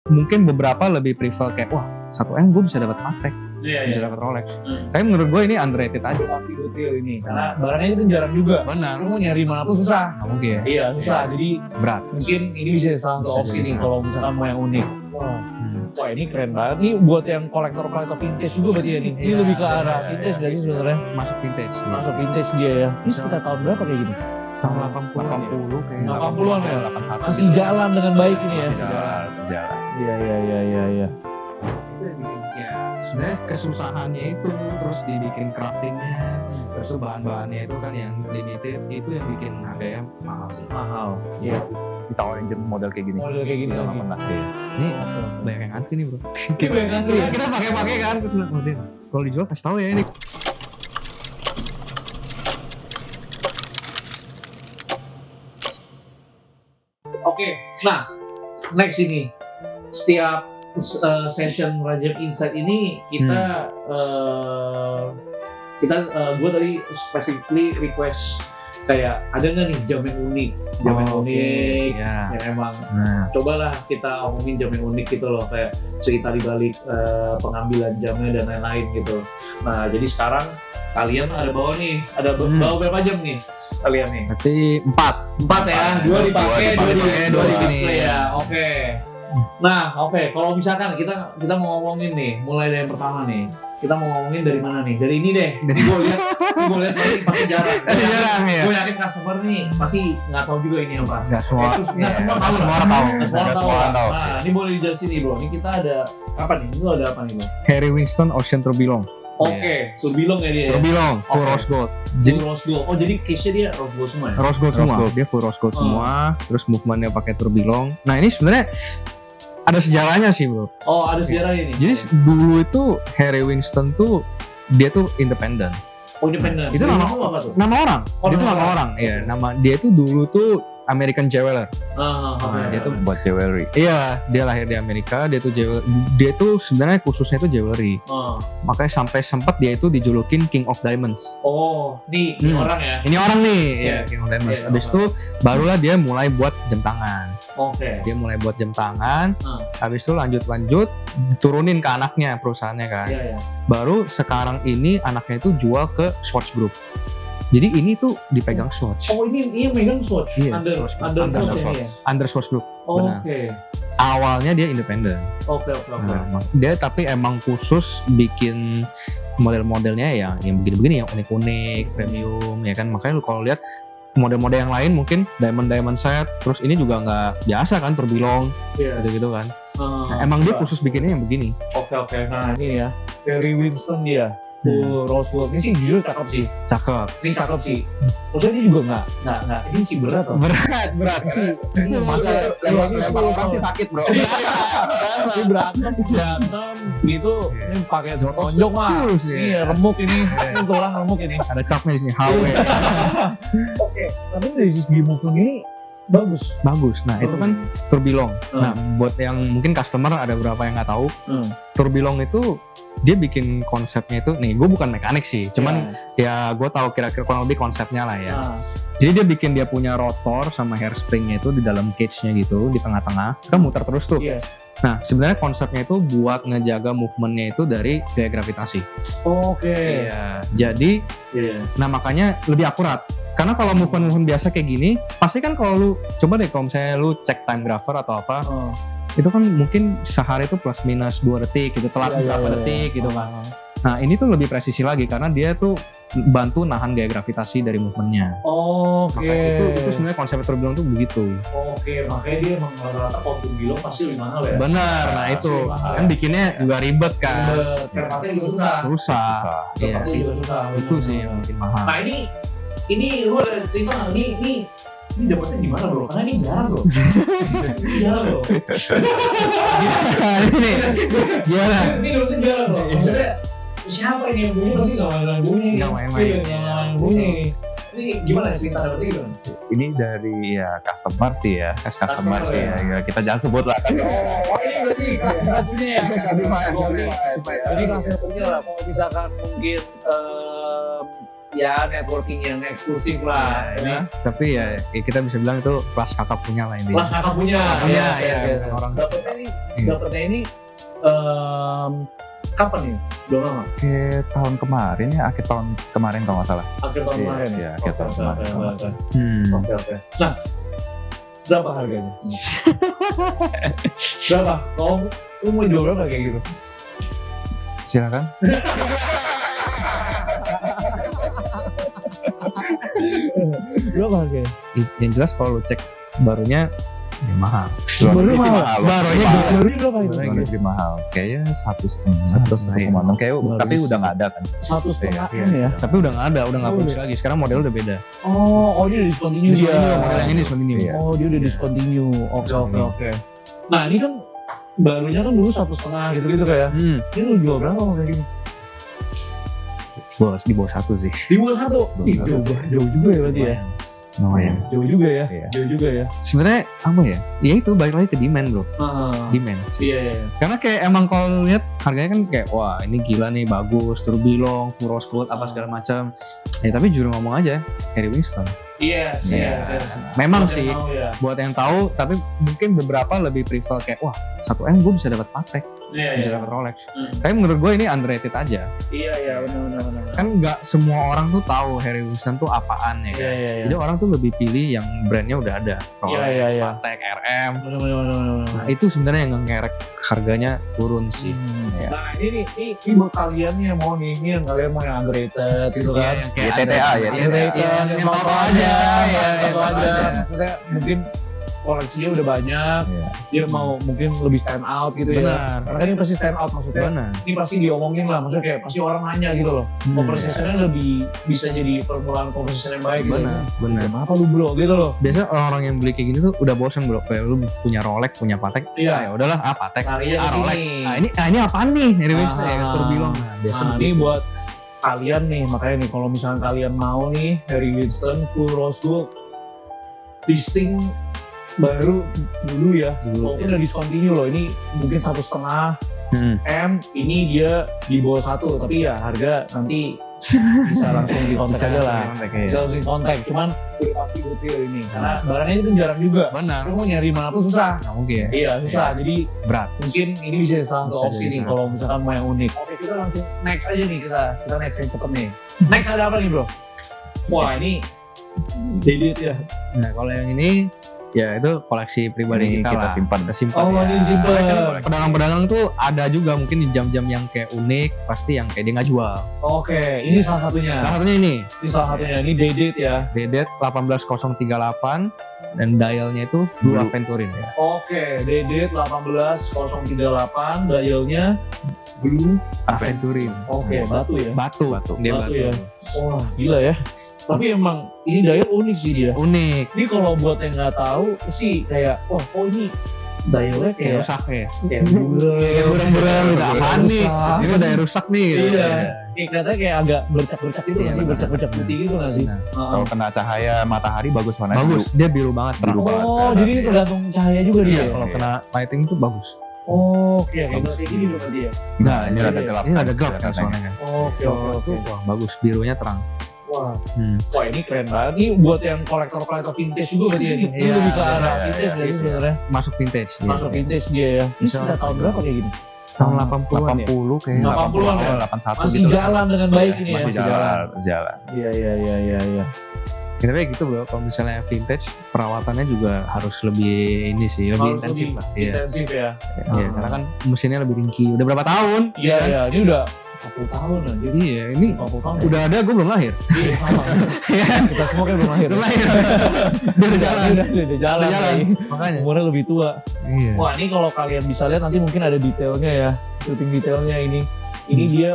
mungkin beberapa lebih prefer kayak wah 1M gue bisa dapat Patek, bisa dapat Rolex. Tapi menurut gue ini underrated aja. Pasti betul ini, karena barangnya itu jarang juga. Benar. Lu mau nyari mana pun susah. Nggak mungkin. Iya susah, jadi Berat. mungkin ini bisa salah satu Bisa opsi jadi nih salah. kalau misalkan mau yang unik. Wah ini keren banget. Ini buat yang kolektor vintage juga berarti ya nih. Ini lebih ke arah vintage gak sih sebenarnya? Masuk vintage. Masuk vintage dia ya. Ini sekitar tahun berapa kayak gini? Tahun 80 kayaknya. 80-an ya? 81. Masih jalan dengan baik ini ya? Masih jalan. Iya. Ya, sebenarnya kesusahannya itu terus dibikin craftingnya, terus tuh bahan-bahannya itu kan yang limited, itu yang bikin harganya mahal sih. Mahal. Iya. Ditawarin model kayak gini. Model kayak gini Udah lagi. lama nggak. Iya. Ini banyak yang antri nih bro. Banyak antri ya? Kita pakai kan terus bilang model. Kalau dijual kasih tahu ya ini. Oke, nah next ini setiap session Rajab Insight ini kita gue tadi specifically request kayak ada nggak nih jam yang unik, unik Ya. yang emang Nah, cobalah kita ngomongin jam yang unik gitu loh, kayak cerita di balik pengambilan jamnya dan lain-lain gitu. Nah jadi sekarang kalian ada bawa nih, bawa berapa jam nih kalian nih? berarti 4. Empat ya, dua dipakai, dua di sini. display ya. Oke. Nah, oke. Kalau misalkan kita mau ngomongin nih, mulai dari yang pertama nih. Kita mau ngomongin dari mana nih? Dari ini deh. Ini gue lihat ini pasti jarang. Jarang ya. Gue yakin customer nih pasti nggak tahu juga ini apa. Nggak semua. Nggak semua tahu. Semua orang tahu. Nggak semua Nggak tahu. semua orang tahu. Nah, ini boleh dijelasin nih bro. Ini kita ada apa nih? Ini ada apa nih bro? Harry Winston Ocean Tourbillon. Oke, Tourbillon ya dia. ya? Tourbillon full Oke. rose gold. Full Jadi rose gold. Oh jadi case-nya dia rose gold semua ya? rose gold Rose semua. gold. Dia full rose gold semua. Terus movementnya pakai tourbillon. Nah ini sebenarnya ada sejarahnya sih bro. Oh ada sejarahnya nih. Jadi dulu itu Harry Winston tuh dia tuh independen. Oh independen. Itu Jadi nama- itu apa tuh? Nama orang. Oh, Dia tuh nama nama orang. orang. Iya, nama dia tuh dulu tuh American Jeweler. Nah, dia tuh Buat jewelry. Iya, dia lahir di Amerika. Dia tuh sebenarnya khususnya itu jewelry. Makanya sampai sempat dia itu dijulukin King of Diamonds. Oh, ini orang ya? Ini orang nih, Iya. ya King of Diamonds. Iya, Habis itu barulah dia mulai buat jam tangan. Oke. Dia mulai buat jam tangan. Hmm. Habis itu lanjut turunin ke anaknya perusahaannya kan. Iya, iya. Baru sekarang ini anaknya itu jual ke Swatch Group. Jadi ini tuh dipegang Swatch. Oh, ini megang Swatch? Iya, Under Swatch. Under Under Swatch ini Swatch. ya? Under Swatch Group. benar. Oke. Awalnya dia independen. Oke. Nah, dia tapi emang khusus bikin model-modelnya ya yang begini-begini, yang unik-unik, premium ya kan. Makanya lu kalau lihat model-model yang lain mungkin diamond set, terus ini juga nggak biasa kan, tourbillon Iya. gitu-gitu kan. Nah, emang dia khusus bikinnya yang begini. Oke. Nah, ini ya. Harry Winston dia. Full rose gold. Ini sih jujur cakep sih. Cakep. Ini cakep sih. Maksudnya ini juga nggak. Ini sih berat loh. Berat sih. Ini masa lempar orang sih sakit bro. Ini berantem gitu. Ini pakai tonjok mah. Terus, ya. Ini remuk ini. Ini tulang remuk ini. Ada capnya di sini, HW. Oke. Tapi dari segi movement ini bagus. Bagus. Nah, itu kan tourbillon. Hmm. Nah, buat yang mungkin customer ada beberapa yang nggak tahu, tourbillon itu dia bikin konsepnya itu, nih gue bukan mekanik sih, cuman ya gue tahu kira-kira kurang lebih konsepnya lah ya. Jadi dia punya rotor sama hairspringnya itu di dalam cage-nya gitu, di tengah-tengah, kan muter terus tuh. Iya. Nah, sebenarnya konsepnya itu buat ngejaga movementnya itu dari gaya gravitasi. Oke. Iya. Jadi, nah makanya lebih akurat. Karena kalau movement biasa kayak gini, pasti kan kalau lu coba deh kalau misalnya lu cek time grapher atau apa, itu kan mungkin sehari itu plus minus 2 detik gitu, telat berapa detik gitu kan. Nah ini tuh lebih presisi lagi karena dia tuh bantu nahan gaya gravitasi dari movementnya. Oke. Makanya itu sebenarnya konsep tourbillon tuh begitu. Oke, makanya dia emang rata-rata kalau tourbillon pasti lebih mahal ya. Benar, nah itu mahal. kan bikinnya juga ribet kan. Kerpatnya juga susah. Susah. Iya. Kerpatnya juga susah. Itu sih yang bikin mahal. Nah ini lu ada cerita nggak? Ini dapetnya di mana bro? Karena ini jarang bro. Ini jarang bro. Ini gimana? Ini dapetnya jarang bro. Maksudnya siapa ini yang bunyi? Pasti nggak main bunyi. Nggak main-main. Iya, nggak main bunyi. Ini gimana cerita dapetnya gimana? Ini dari ya customer sih ya. Customer sih ya. ya. Kita jangan sebut lah. Oh ini berarti nggak punya ya? Jadi langsung punya lah. Kalau misalkan mungkin ya networking yang eksklusif lah. Ini tapi ya kita bisa bilang itu kelas kakak punya lah ini. Kelas kakak punya. Iya, Iya. bukan orang. Dapetnya ini dapetnya ini kapan nih? Udah lama? Kayak tahun kemarin ya, akhir tahun kemarin kalau nggak salah. Akhir tahun kemarin? Iya, akhir tahun kemarin kalau nggak salah. Oke. Nah, berapa harganya? Berapa? Lu mau jual berapa kayak gitu? Silakan. Berapa harganya? Yang jelas kalau lu cek barunya ya mahal. Luar negeri sih mahal. Barunya Barunya berapa itu? Luar negeri mahal. Kayaknya 1,5. 1,5. Kayak tapi udah nggak ada kan. 1,5 Iya. ya? Tapi udah nggak ada, udah nggak produksi lagi. Sekarang model udah beda. Oh dia udah discontinue dia. Model yang ini discontinue. Iya. Oh dia udah discontinue. Oke. Nah ini kan barunya kan dulu 1,5 gitu kayak. Ini lu jual berapa kalau kayak gini? Di bawah 1 sih. Di bawah 1? Ih jauh juga ya berarti ya? Lumayan. Jauh juga ya? Iya. Jauh juga ya? Sebenarnya apa ya? Ya itu balik lagi ke demand bro. Demand. Iya. Karena kayak emang kalau lihat harganya kan kayak wah ini gila nih bagus, Tourbillon, Full Rose Gold apa segala macam. Ya tapi jujur ngomong aja, Harry Winston. Iya. Memang Buat sih yang tahu ya. buat yang tahu, tapi mungkin beberapa lebih prefer kayak wah 1M gue bisa dapat Patek, bisa dapat Rolex. Tapi menurut gue ini underrated aja. Iya benar. Kan nggak semua orang tuh tahu Harry Winston tuh apaan ya kan. Iya. Jadi orang tuh lebih pilih yang brandnya udah ada. Rolex, Iya. Patek, RM. Benar. Nah itu sebenarnya yang ngerek harganya turun sih. Iya. Nah ini buat kalian nih yang mau nih, ini yang kalian mau yang underrated gitu kan? Yang kayak YTTA, ada- ya, Underrated, yang tahu aja. Tahu aja. Maksudnya mungkin koleksinya udah banyak, Iya. dia mau mungkin lebih stand out gitu ya. Benar. Karena ini pasti stand out maksudnya. Benar. Ini pasti diomongin lah, maksudnya kayak pasti orang nanya gitu loh. Conversation-nya lebih bisa jadi permulaan conversation yang baik gitu. Benar. Kenapa lu bro gitu loh? Biasa orang-orang yang beli kayak gini tuh udah bosen bro. Kayak lu punya Rolex, punya Patek. Iya. Ya udahlah, Patek, Carinya Rolex. kesini. Ini apaan nih? Harry Winston ya, Tourbillon. Nah, biasa Nah ini buat kalian nih, makanya nih kalau misalnya kalian mau nih Harry Winston Full Rose Gold listing baru dulu ya, walaupun udah discontinue loh, ini mungkin 1,5 M, ini dia di bawah 1, tapi ya harga nanti bisa langsung di kontak aja lah, bisa langsung di kontak, cuman udah pasti goodwill ini, karena barangnya itu jarang juga, Benar. lu mau nyari mana pun susah. Nggak mungkin ya. Iya susah, jadi Berat. mungkin ini bisa salah satu Bisa opsi jadi nih salah. kalau misalkan mau yang unik. Oke kita langsung next aja nih, kita next yang cepet nih. Next ada apa nih bro? Wah ini Dedit ya. Nah kalau yang ini ya itu koleksi pribadi Ini kita kita lah. simpan. Kita simpan. Oh ya. ini simpen. Pedagang-pedagang tuh ada juga mungkin di jam-jam yang kayak unik, pasti yang kayak dia nggak jual. Oke ini salah satunya. Salah satunya ini, Ini salah satunya, ini Dedit ya. Dedet 18038 dan dialnya itu Blue Blue. Aventurin ya. Oke Dedit 18038, dialnya Blue. Aventurin. Oke batu ya. Batu. Dia Batu batu. ya. Wah gila ya. Tapi emang ini dial unik sih dia. Unik. Ini kalau buat yang nggak tahu sih kayak, wah kok ini dialnya Kayak kayak rusak ya. kayak Burem-burem gitu. Apaan nih? Rusak. Ini udah rusak nih. gitu. Iya. Kelihatannya kayak agak bercak-bercak gitu Iya, nggak sih, benar. bercak-bercak putih gitu nggak sih? Benar. Kalau kena cahaya matahari bagus warnanya. Bagus, dia biru banget. Biru banget. Oh, jadi ini tergantung cahaya juga dia. Iya, ya? kalau kena lighting tuh bagus. Oh, oke, kayak gini dong berarti ya. Nah, ini rada Iya, gelap. Ini ada gelap kan kelihatannya. soalnya kan. Oke, oke. Wah, bagus, birunya terang. Wah, Hmm. wah ini keren banget. Ini buat yang kolektor vintage juga berarti ya. Ini Iya, lebih ke arah iya, vintage iya, nggak sih iya. sebenarnya? Masuk vintage. iya. Masuk vintage dia ya. Ini sudah tahun berapa kayak gini? Tahun 80-an ya. 80 kayaknya. 80-an ya? 81 Masih gitu. jalan dengan baik ini ya. Masih jalan. Iya. Ya, tapi gitu bro, kalau misalnya vintage perawatannya juga harus lebih ini sih, lebih Harus intensif lebih lah. Iya. Intensif ya. Iya, karena kan mesinnya lebih ringkih. Udah berapa tahun? Iya. Ini udah 40 tahun anjir. Iya, ini 40 tahun. udah ada, gue belum lahir. Iya, sama. Kita semua kayak belum lahir. Belum lahir. Dia udah jalan. Udah jalan. Udah jalan. nih. Makanya. Umurnya lebih tua. Iya. Wah ini kalau kalian bisa lihat nanti mungkin ada detailnya ya, shooting detailnya ini. Ini dia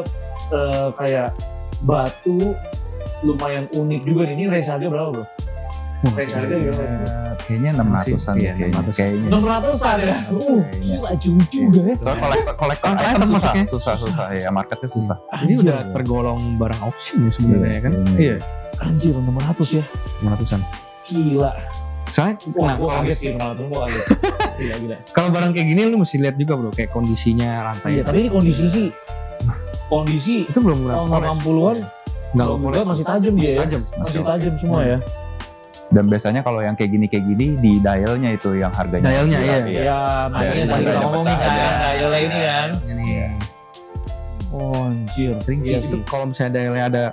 kayak batu lumayan unik juga nih. Ini range harga berapa bro? Range harga berapa? Kayaknya 600-an Iya, ya, kayaknya. 600-an ya? Gila jauh juga ya. Soalnya kolektor Item item masuknya. susah ya, marketnya susah. Ini udah tergolong barang auction ya sebenarnya kan? Iya. Anjir 600 ya? 500-an. Gila. Soalnya, Wah nah, gue kaget sih 600, gue kaget. Gila. kalau barang kayak gini lu mesti lihat juga bro, kayak kondisinya, Iya rantai. tapi ini kondisi sih. Kondisi Itu belum tahun berapa. 60-an. Nggak Kalau boleh. enggak masih tajam dia ya. Tajam. Masih tajam semua ya. Dan biasanya kalau yang kayak gini di dialnya itu yang harganya. Dialnya, iya. Iya, makanya Dari tadi kita dialnya ngomongin pecah kan, aja. dialnya ini kan. Ini Oh anjir, ringkih iya itu sih. kalau misalnya dialnya ada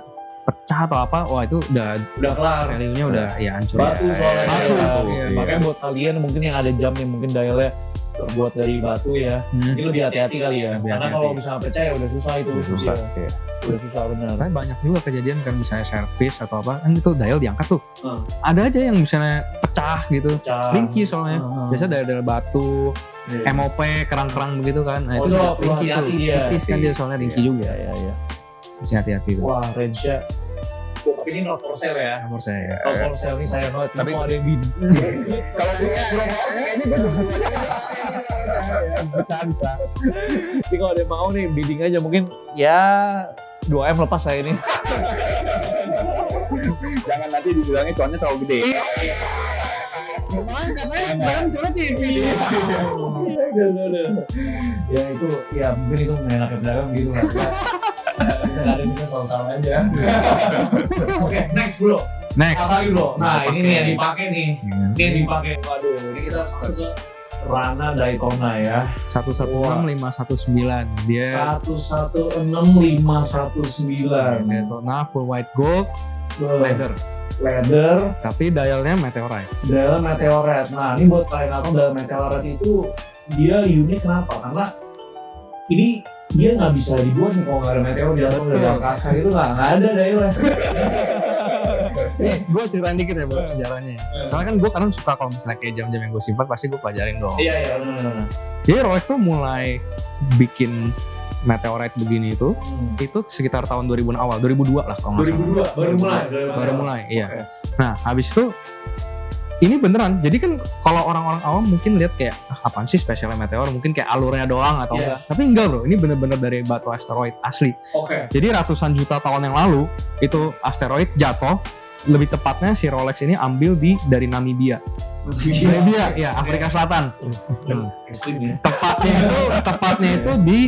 pecah atau apa, wah itu udah Udah kelar. value-nya udah ya hancur. Batu ya. soalnya. Batu. Iya. Iya. Makanya buat kalian mungkin yang ada jam yang mungkin dialnya terbuat dari batu ya, mungkin lebih hati-hati kali ya. Lebih Karena hati-hati. kalau misalnya pecah ya udah susah itu. Susah. Iya, Iya. udah susah benar. Tapi banyak juga kejadian kan misalnya servis atau apa, kan itu dial diangkat tuh. Hmm. Ada aja yang misalnya pecah gitu. Pecah. Ringkih soalnya. Biasa dial batu, Iya. MOP, kerang-kerang begitu kan. Nah, Oh, itu itu juga perlu ringkih tuh. hati-hati dia. Tipis kan dia soalnya ringkih juga. Iya, iya. Mesti hati-hati tuh. Wah, range-nya. Tapi ini not for sale ya. Nomor saya. Not for sale ini saya banget. Tapi Tapi- ada yang bid. Kalau bisa. Jadi kalau ada yang mau nih bidding aja mungkin ya 2M lepas saya ini. jangan nanti dibilangnya cuannya terlalu gede. Ya itu ya mungkin itu menyenangkan pedagang gitu lah. Kita ada kita soal aja. Oke, next bro. Next. Apa lagi bro? Nah ini nih yang dipakai nih. Iya. Ini yang dipakai. Waduh, ini kita masuk ke Rana Daytona ya. 116519 dia 116519. Daytona full white gold leather, Leather, tapi dialnya meteorite. dial meteorite. Nah ini buat kalian yang tahu dial meteorite itu dia unik kenapa? Karena ini dia nggak bisa dibuat nih kalau nggak ada meteor jatuh dari angkasa itu nggak ada dialnya. Gue ceritain dikit ya buat sejarahnya. Soalnya kan gue kadang suka kalau misalnya kayak jam-jam yang gue simpan pasti gue pelajarin dong. Iya iya benar. Jadi Rolex tuh mulai bikin meteorite begini itu sekitar tahun 2000 awal, 2002 lah kalau nggak salah. 2002 baru mulai. Baru mulai, iya. Oke. Nah, habis itu ini beneran. Jadi kan kalau orang-orang awam mungkin lihat kayak apaan sih spesialnya meteor, mungkin kayak alurnya doang atau Iya. enggak. Tapi enggak bro, ini bener-bener dari batu asteroid asli. Oke. Jadi ratusan juta tahun yang lalu itu asteroid jatuh. Lebih tepatnya si Rolex ini ambil dari Namibia. Namibia, ya Afrika Selatan. Muslim ya. Tepatnya itu di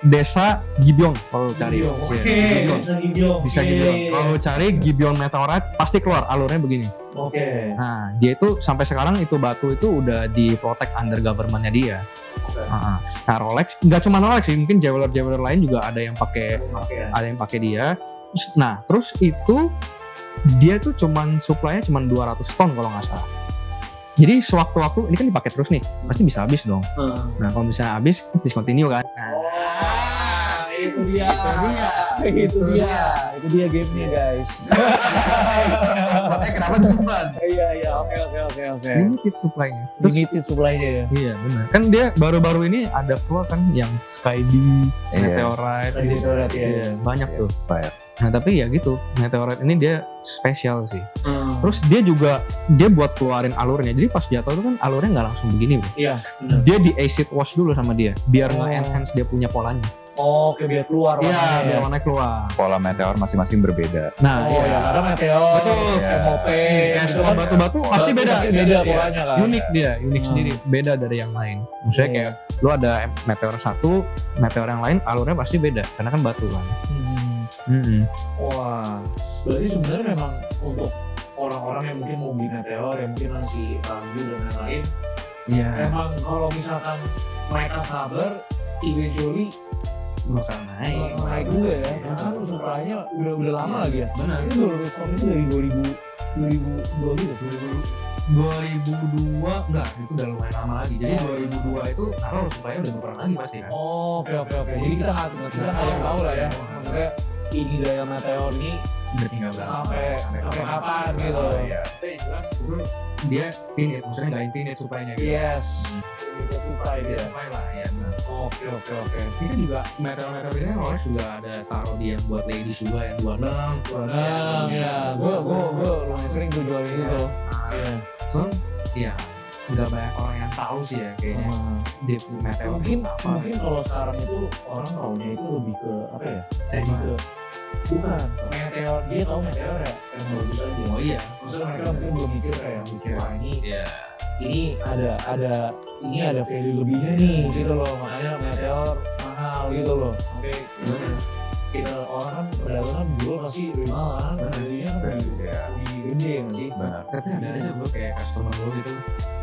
desa Gibeon kalau lu cari. Oke. Iya, Bisa Gibeon. Bisa Gibeon. Kalau lu cari Gibeon meteorite pasti keluar alurnya begini. Oke. Nah, dia itu sampai sekarang itu batu itu udah di protect under government-nya dia. Oke. Nah, Rolex nggak cuma Rolex sih, mungkin jeweler lain juga ada yang pakai Oke. dia. Nah, terus itu dia tuh supply-nya cuman 200 ton kalau nggak salah. Jadi sewaktu-waktu ini kan dipakai terus nih, pasti bisa habis dong. Nah, kalau misalnya habis, discontinue kan. Nah, Itu dia. Itu dia gamenya guys. Kenapa disimpan? Iya oke. limited supply-nya. Terus Limited supply-nya ya. iya benar. Kan dia baru-baru ini ada keluar kan yang Skydi, Iya. Meteorite, Meteorite, iya. Iya, banyak tuh. Banyak. Nah tapi ya gitu, Meteorite ini dia spesial sih. Terus Terus dia buat keluarin alurnya. Jadi pas jatuh itu kan alurnya nggak langsung begini bro. iya benar. Dia di acid wash dulu sama dia, biar Oh. nge-enhance dia punya polanya. Oke biar keluar Iya, warnanya biar ya. warnanya keluar. Pola meteor masing-masing berbeda. Nah, Oh ya, karena meteor, Betul. MOP, Kayak gitu semua kan. batu-batu pasti beda. Beda Iya. polanya kan. Unik dia, unik Hmm. sendiri, beda dari yang lain. Maksudnya Iya. kayak lu ada meteor satu, meteor yang lain alurnya pasti beda karena kan batu kan. Wah, berarti sebenarnya memang untuk orang-orang yang mungkin mau beli meteor, yang mungkin masih ragu dan lain-lain, Iya. emang kalau misalkan mereka sabar, eventually Bakal naik. naik juga ya. Karena kan supply-nya udah lama lagi ya. Benar. Ini 200 ton itu dari 2002 gitu. 2002 enggak, itu udah lumayan lama lagi. Jadi 2002 itu naruh supaya udah berperan lagi pasti kan. Oke. Jadi kita nggak ada yang tahu lah ya. Maksudnya ini daya meteor ini Udah tinggal berapa? sampai kapan gitu. Iya. Tapi yang jelas itu dia finite, maksudnya nggak infinite supply-nya gitu. Yes. Itu supply dia. Supply lah ya. Nah. Oke. Ini kan juga meteor-meteor ini Rolex juga ada taruh di yang buat ladies juga yang 26, 26. Ya, gue lumayan sering tuh jual ini tuh. Iya. Cuman ya nggak banyak orang yang tahu sih ya kayaknya di meteor Mungkin kalau sekarang itu orang taunya itu lebih ke apa ya? Lebih ke bukan meteor, dia tahu meteor ya yang bagus aja. Oh iya. Maksudnya mereka mungkin belum mikir kayak wah Iya. ini ada value lebihnya nih gitu loh, makanya meteor mahal gitu loh. Oke. Kita orang kan perdagangan jual pasti lebih mahal kan, value-nya kan lebih gede nggak sih? Benar. Tapi ada aja bro kayak customer gue gitu,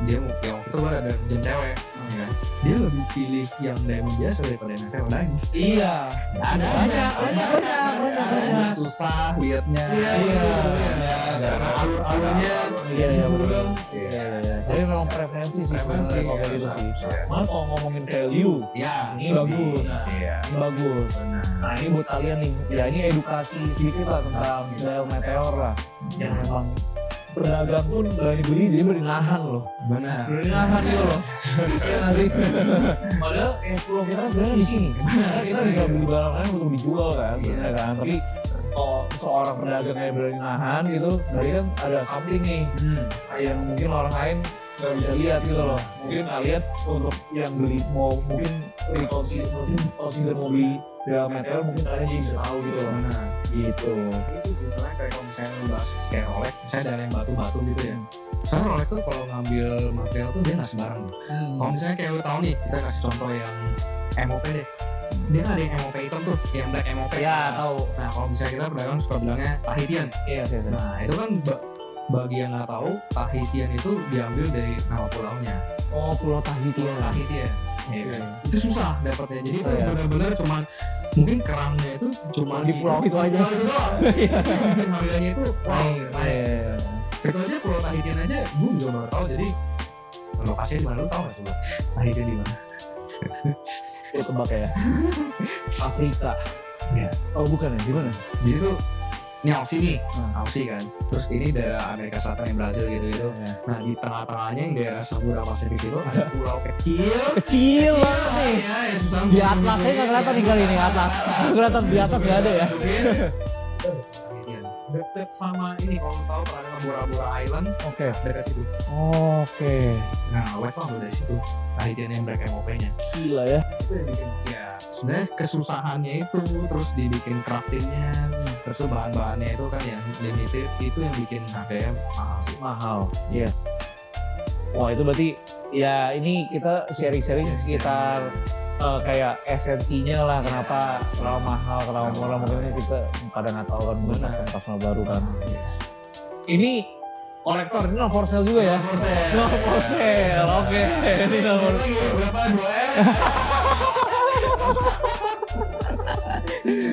dia mau yang waktu itu gue ada jam cewek, ya. Dia lebih pilih yang diamond biasa daripada yang metal lagi. Iya. Ada Banyak. susah liatnya. Iya. Karena alur-alurnya. Iya betul. Iya. Jadi memang preferensi sih Preferensi, sebenarnya kalau kayak gitu iya. sih. Malah kalau ngomongin value, Ya, ini bagus. Iya. Ini bagus. Nah ini buat kalian nih, ya ini edukasi sedikit lah tentang dial meteor lah. Yang memang berdagang pun berani beli, dia berani nahan loh. benar. Berani nahan gitu loh. Iya nanti. Padahal flow kita kan sebenarnya di sini. Karena kita bisa beli barang lain untuk dijual kan, sebenarnya kan. Tapi kalau seorang pedagang kayak berani nahan gitu, berarti kan ada something nih yang mungkin orang lain nggak bisa lihat gitu loh. Mungkin kalian untuk yang beli mau mungkin consider mau beli dial meteor, mungkin kalian jadi bisa tahu gitu loh. Benar. Gitu. Itu misalnya kayak kalau misalnya lu bahas kayak Rolex, misalnya dari yang batu-batu gitu ya. Soalnya Rolex tuh kalau ngambil material tuh dia nggak sembarang. Kalau misalnya kayak lu tahu nih, kita kasih contoh yang MOP deh. Dia ada yang MOP hitam tuh, yang black MOP. Ya tahu. Nah kalau misalnya kita pedagang suka bilangnya Tahitian. Iya sih. Nah itu kan bagi yang nggak tahu, Tahitian itu diambil dari nama pulaunya. Oh Pulau Tahitian. Tahitian. Oke. Itu susah dapatnya. Jadi itu Oh, iya. benar-benar cuman mungkin kerangnya itu cuma Di pulau itu aja. Pulau itu doang. Harganya itu naik. Iya. Itu aja Pulau Tahitian aja, gue juga baru tahu. Jadi lokasinya di mana, lu tahu nggak coba? Tahitian di mana? Gue tebak ya. Afrika. Iya. Oh bukan ya, di mana? Jadi tuh ini Aussie nih, Hmm. Aussie kan. Terus ini daerah Amerika Selatan yang Brazil gitu. Nah di tengah-tengahnya yang daerah Samudra Pasifik itu ada pulau kecil. Kecil banget nih. Ya, yang susah Di atlasnya nggak kelihatan nih kali ini atlas. Nggak kelihatan di atas nggak ada ya. Tahitian. Deket sama ini kalau lu tahu pernah dengar Bora Bora Island, Oke. dekat situ. Oke. Nah, White tuh ambil dari situ. Tahitian yang black MOP-nya. Gila ya. Itu yang bikin ya sebenarnya kesusahannya itu, terus dibikin craftingnya, terus tuh bahan-bahannya itu kan yang limited, itu yang bikin harganya mahal sih. Mahal. Iya. Wah itu berarti ya ini kita sharing-sharing sekitar kayak esensinya lah kenapa mahal, kenapa murah, mungkin kita pada nggak tahu kan mungkin Benar. customer baru kan. Iya. Ini kolektor, ini no for sale juga ya? No for sale. No for sale, oke. Ini no for Lagi berapa 2M?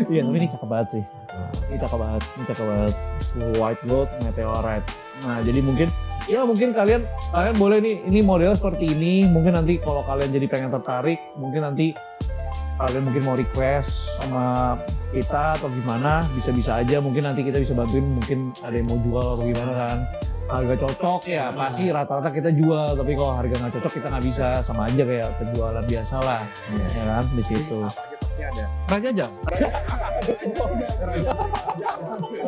Iya tapi ini cakep banget sih. Ini cakep banget. Full white gold meteorite. Nah jadi mungkin kalian boleh nih, ini model seperti ini. Mungkin nanti kalau kalian jadi pengen tertarik, mungkin nanti kalian mungkin mau request sama kita atau gimana, bisa-bisa aja. Mungkin nanti kita bisa bantuin, mungkin ada yang mau jual atau gimana kan. Harga cocok ya pasti rata-rata kita jual, tapi kalau harga nggak cocok kita nggak bisa, sama aja kayak penjualan biasa lah, ya kan di situ. Apa aja pasti ada. Raja Jam.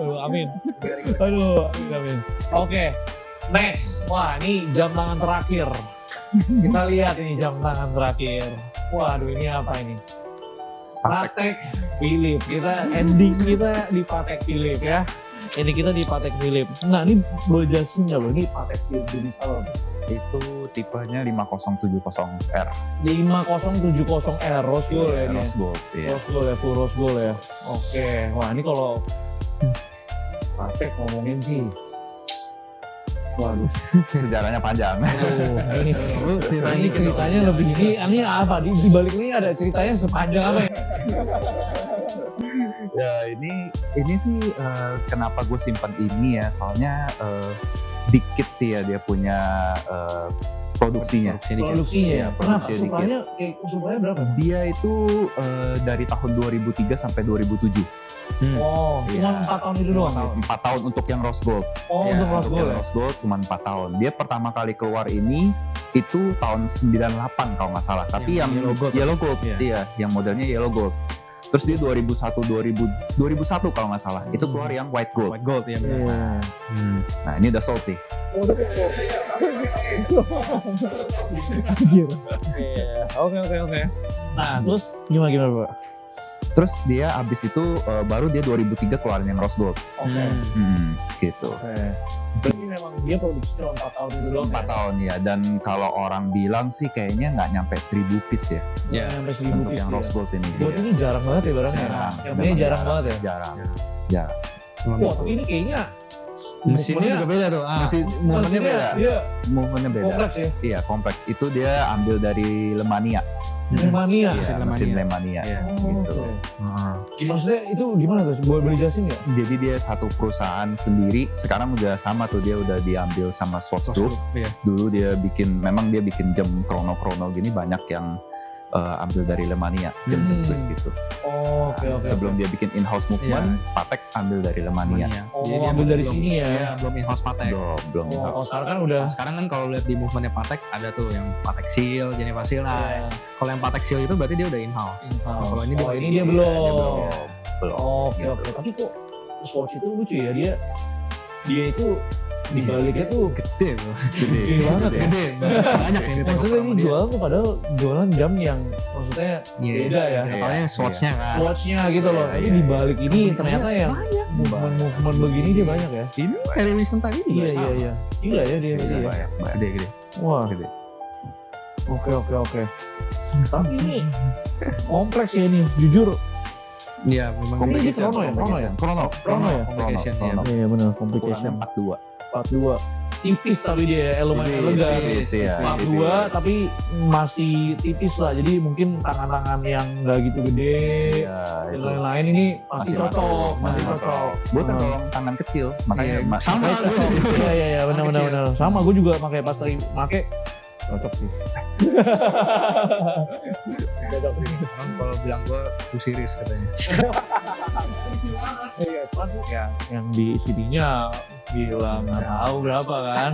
Aduh, amin. Amin. Oke, next. Wah, ini jam tangan terakhir. Kita lihat ini jam tangan terakhir. Waduh, ini apa ini? Patek Philippe. Kita ending kita di Patek Philippe ya. Ini kita di Patek Philippe. Nah, ini boleh jelasin nggak, Bro? Ini Patek Philippe jenis apa? Itu tipenya 5070R. 5070R rose gold ya ini. Rose gold. Iya. Rose gold ya, full rose gold ya. Oke, wah ini kalau Patek ngomongin sih, waduh, Sejarahnya panjang. ini ceritanya lebih ini apa? Di balik ini ada ceritanya sepanjang apa ya? Ya ini sih kenapa gue simpan ini ya, soalnya dikit sih ya dia punya produksinya. Produksinya ya. Kenapa? Produksinya dikit. Suplainya berapa? Dia itu dari tahun 2003 sampai 2007. Oh, cuma 4 tahun itu doang. 4 tahun untuk yang rose gold. Oh, Ya, untuk rose Untuk gold yang ya? rose gold cuma 4 tahun. Dia pertama kali keluar ini itu tahun 98 kalau nggak salah. Tapi Yang yang yellow gold. Iya, yang modelnya yellow gold. Terus dia 2001 kalau nggak salah. Itu keluar yang white gold. White gold ya benar. Iya. Nah, ini udah sold nih. Anjir. Iya. Oke. Nah, terus gimana, Bro? Terus dia abis itu baru dia 2003 keluarin yang rose gold. Oke. Gitu. Berarti memang dia produksi cuma 4 tahun itu doang. 4 tahun ya, dan kalau orang bilang sih kayaknya nggak nyampe 1000 piece ya Ya, sampai 1000 untuk piece yang ya. rose gold ini. Buat ini jarang banget ya barangnya. Jarang. Yang ini jarang banget ya. Jarang. Cuma Wah, tapi ini kayaknya Mesinnya juga beda tuh. Movementnya beda. Iya, Movementnya beda. kompleks ya. Iya, kompleks. Itu dia ambil dari Lemania. Lemania. Iya, mesin Lemania. Iya. Gitu. Maksudnya itu gimana tuh? Boleh jelasin nggak? Jadi dia satu perusahaan sendiri. Sekarang udah sama tuh, dia udah diambil sama Swatch Group. Iya. Dulu dia bikin jam krono gitu, banyak yang ambil dari Lemania, jam Swiss gitu. Oke. Sebelum dia bikin in-house movement, Patek ambil dari Lemania. Jadi ambil dari sini ya. Iya, belum in-house Patek. Belum in-house. Sekarang kan udah. Sekarang kan kalau lihat di movementnya Patek ada tuh yang Patek Seal, Geneva Seal. Nah, kalau yang Patek Seal itu berarti dia udah in-house. Kalau ini ini dia belum. Belum. Oke. Tapi kok Swatch itu lucu ya, dia itu di baliknya tuh gede bro. Gede banget ya. Gede banyak yang ditengok Maksudnya sama ini dia. jual tuh padahal jualan jam yang maksudnya beda ya. Katanya Swatch-nya kan. Swatch-nya gitu loh. Tapi di balik ini ternyata yang movement begini dia banyak ya. Ini Harry Winston tadi juga sama. Iya. Gila ya dia. Gede. Wah. Gede. Oke. Tapi ini kompleks ya ini, jujur. Iya, memang Ini Chrono ya? Chrono ya? Complication ya. Iya benar, complication. Ukurannya 42. Tipis tapi dia lumayan elegan. Tipis, iya. 42 tapi masih tipis lah. Jadi mungkin tangan-tangan yang nggak gitu gede. Iya, Dan itu. lain-lain ini masih cocok. Masih cocok. Gue tergolong tangan kecil, makanya Iya, sama. saya cocok. Iya, benar. Sama gue juga pakai pas lagi pakai cocok sih. Cocok sih. Orang kalau bilang gue too serious katanya. Iya, cuman sih yang di CD-nya gila nggak tahu berapa kan.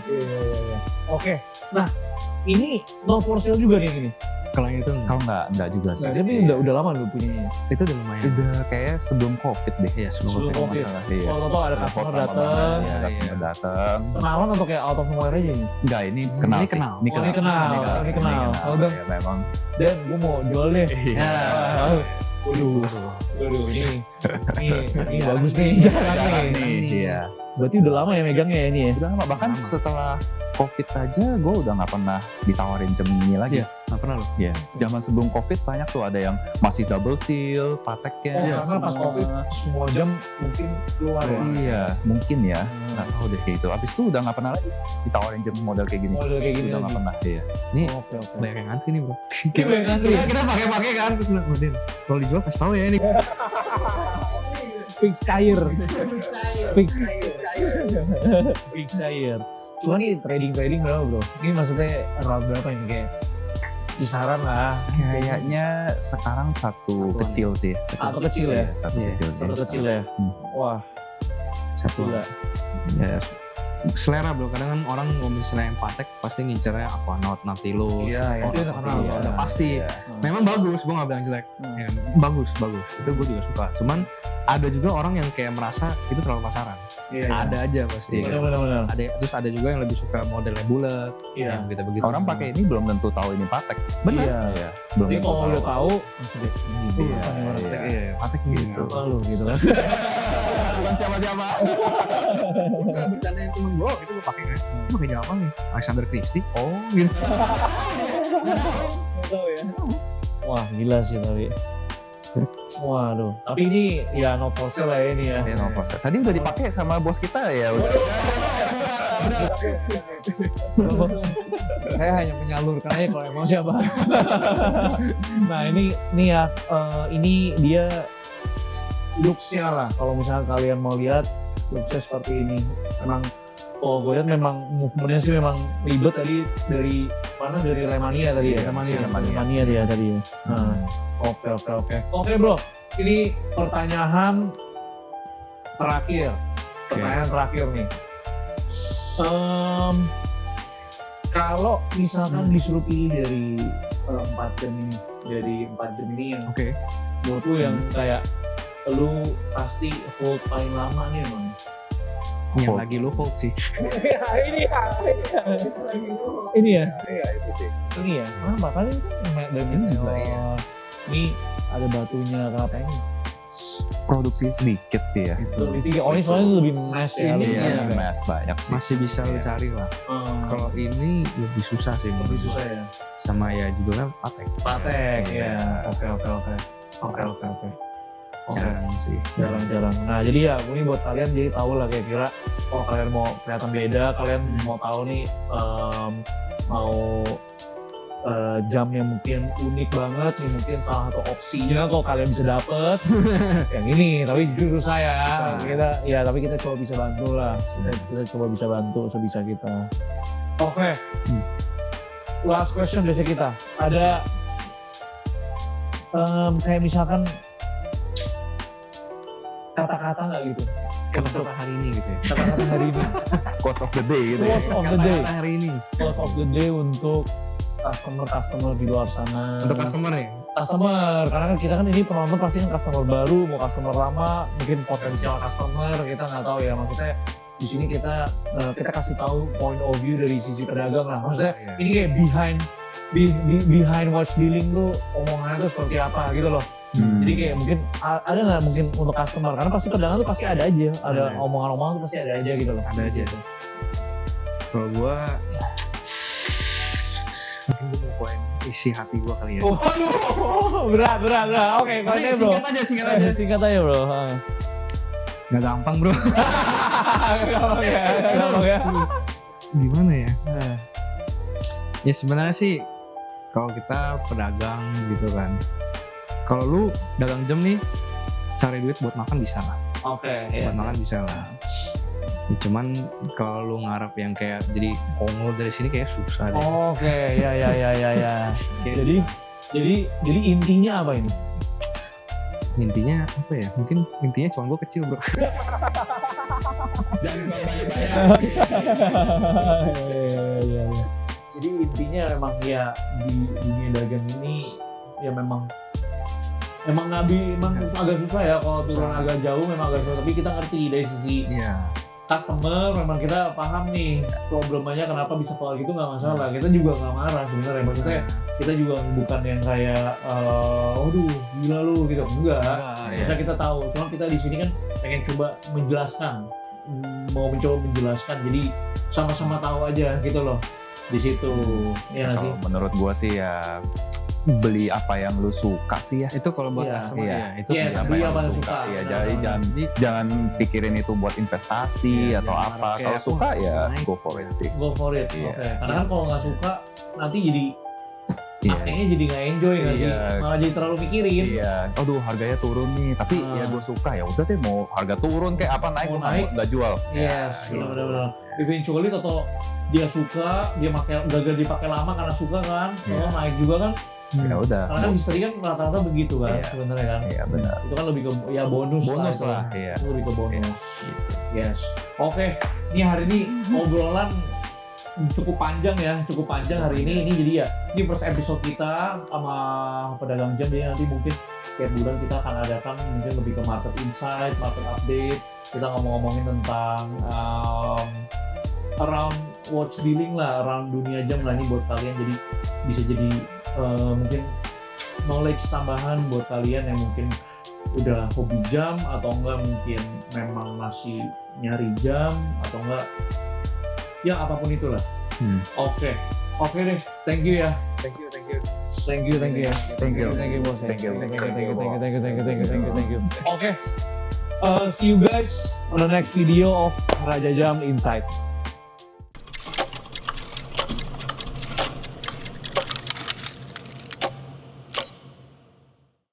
Iya. Oke, nah ini no for sale juga nih ini. Kalau yang itu Kalau enggak juga sih. Nah, tapi udah lama lu punyanya. itu udah lumayan. Udah kayak sebelum Covid deh. Iya, sebelum Sebelum Covid. Covid. Masalah. Iya. Kalau ada customer Pertama datang, banget, ya, Iya, customer datang. kenalan atau kayak out of nowhere aja nih. Enggak, ini kenal Ini sih. kenal. Ini Oh, ini kenal. Oh, udah. Ya, memang. Dan gue mau jual deh. Iya. Waduh, ini bagus nih. Jangan nih. Iya. Berarti udah lama ya megangnya ya ini ya. Udah lama, bahkan Lama. setelah Covid aja gue udah nggak pernah ditawarin jam ini lagi. Iya, nggak pernah loh. Iya. Zaman sebelum Covid banyak tuh ada yang masih double seal, Pateknya. Karena pas semua. Covid semua jam mungkin keluar ya. Iya, mungkin ya. Nggak tahu deh kayak gitu. Abis itu udah nggak pernah lagi ditawarin jam model kayak gini. Model kayak gini Udah nggak lagi. pernah. Iya. Ini Oke. banyak yang ngantri nih bro. Banyak yang ngantri. Kita pakai kan terus bilang, "Udin, kalau dijual kasih tahu ya ini." Fix cair. Fix cair. Cuma nih trading berapa bro? Ini maksudnya round berapa ini kayak kisaran lah. Kayaknya sekarang satu Satuan. kecil sih. Satu kecil ya? Iya, Satu Iya, kecil. Satu kecil ya. Wah, Satu. gila. Ya, selera bro. Kadang kan orang kalau misalnya yang Patek pasti ngincernya Aquanaut, Nautilus. Iya, itu terkenal. Iya, udah pasti. Iya. Memang bagus, gue nggak bilang jelek. Hmm. Ya, bagus. Itu gue juga suka. Cuman ada juga orang yang kayak merasa itu terlalu pasaran. Iya. Ada aja pasti. Benar. Terus ada juga yang lebih suka modelnya bulat, Iya. yang begitu-begitu. Orang pakai ini belum tentu tahu ini Patek. Iya. Iya. Belum Jadi tentu kalau tahu. udah tahu, langsung deh. Ini Iya, bukan yang orang iya. Patek. Iya, Patek Gitu. Apa lu gitu kan? Bukan siapa-siapa. Bercanda yang temen gue, itu gue pakai kan. Gue pakai apa nih? Alexander Christie. Oh, gitu. Wah, gila sih tapi. Waduh. Tapi ini ya no for sale lah ya ini ya. Iya, no proses. Tadi udah dipakai sama bos kita ya udah. Saya hanya menyalurkan aja kalau emang siapa. Nah ini ya, ini dia looks-nya lah. Kalau misalnya kalian mau lihat looks-nya seperti ini, memang gue lihat memang movementnya sih memang ribet tadi dari mana, dari Lemania tadi ya. Iya, Lemania dia tadi ya. Nah, oke bro, ini pertanyaan terakhir. Pertanyaan terakhir nih. Kalau misalkan disuruh pilih dari 4 jam ini, yang Oke. menurut lu yang kayak lu pasti hold paling lama nih emang. Yang Hold. lagi lu hold sih. Ini ya. Iya, itu sih. Ini ya. Kenapa? Kali dari Ini juga, iya. Ini ada batunya, kenapa ini? Produksi sedikit sih ya. Lebih tinggi. Oh ini soalnya lebih mass ya. Ini lebih iya, banyak ya. Mas banyak sih. Masih bisa lu Iya. cari lah. Hmm. Kalau ini lebih susah sih menurut Lebih gua. susah ya. Sama ya judulnya Patek. Patek Iya. ya. Oke. Jarang sih. Jarang-jarang. Nah jadi ya ini buat kalian jadi tahu lah kira-kira kalau kalian mau kelihatan beda, kalian mau tahu nih mau jam yang mungkin unik banget nih, mungkin salah satu opsinya kok kalian bisa dapet yang ini, tapi jujur saya tapi kita coba bisa bantu lah, kita coba bisa bantu sebisa kita. Oke. Last question biasa kita ada kayak misalkan kata-kata nggak gitu? Kata-kata hari ini gitu ya. Kata-kata hari ini. Quotes of the day gitu ya. Quotes of the day. Kata-kata hari ini. Quotes of the day untuk customer di luar sana. Untuk customer ya? Customer, karena kan kita kan ini penonton pasti kan customer baru, mau customer lama, mungkin potensial customer, kita nggak tahu ya. Maksudnya di sini kita kasih tahu point of view dari sisi pedagang lah. Maksudnya ini kayak behind watch dealing tuh omongannya tuh seperti apa gitu loh. Jadi kayak mungkin ada nggak mungkin untuk customer, karena pasti pedagang tuh pasti ada aja, ada omongan-omongan tuh pasti ada aja gitu loh. Ada aja. Kalau gua mungkin gue mau poin isi hati gua kali ya. Waduh, berat. Oke, poinnya bro. Singkat aja bro. Nggak gampang bro. Gampang ya. Gimana ya? Ya sebenarnya sih kalau kita pedagang gitu kan, kalau lu dagang jam nih, cari duit buat makan bisa lah. Oke. Buat makan bisa lah. Ya, cuman kalau lu ngarep yang kayak jadi konglo dari sini kayak susah deh. Oke, ya. Jadi intinya apa ini? Intinya apa ya? Mungkin intinya cuma gue kecil bro. Iya. Jadi intinya memang ya di dunia dagang ini ya memang agak susah ya kalau turun agak jauh, memang agak susah. Tapi kita ngerti dari sisi customer, memang kita paham nih problemanya kenapa bisa kayak gitu, nggak masalah. Kita juga nggak marah sebenarnya. Maksudnya kita juga bukan yang kayak waduh gila lu gitu, enggak. Bisa kita tahu, cuma kita di sini kan pengen coba menjelaskan, mau mencoba menjelaskan, jadi sama-sama tahu aja gitu loh di situ. Ya Kalau menurut gua sih ya beli apa yang lu suka sih ya. Itu kalau buat customer ya. Itu beli apa yang suka. Iya, jangan pikirin itu buat investasi atau apa. Kalau suka ya go for it sih. Go for it. Oke. Karena kan kalau nggak suka nanti jadi akhirnya jadi nggak enjoy nggak sih, malah jadi terlalu mikirin. Iya. Aduh harganya turun nih, tapi ya gue suka ya udah deh, mau harga turun kayak apa naik gue nggak jual. Yes, benar-benar. Eventually atau dia suka, dia gagal dipakai lama karena suka kan, kalau naik juga kan. Ya udah. Karena kan history kan rata-rata begitu kan sebenarnya kan. Iya benar. Itu kan lebih ke bonus lah. Iya. Itu lebih ke bonus. Yes. Oke. Ini hari ini obrolan cukup panjang hari ini. Ini jadi ya ini first episode kita sama pedagang jam. Jadi nanti mungkin setiap bulan kita akan adakan mungkin lebih ke market insight, market update. Kita ngomongin tentang around watch dealing lah, around dunia jam lah. Ini buat kalian jadi bisa jadi mungkin knowledge tambahan buat kalian yang mungkin udah hobi jam atau enggak mungkin memang masih nyari jam atau enggak ya apapun itulah. Oke deh, thank you ya. Thank you bos. Thank you. Oke. See you guys on the next video of Raja Jam Insight.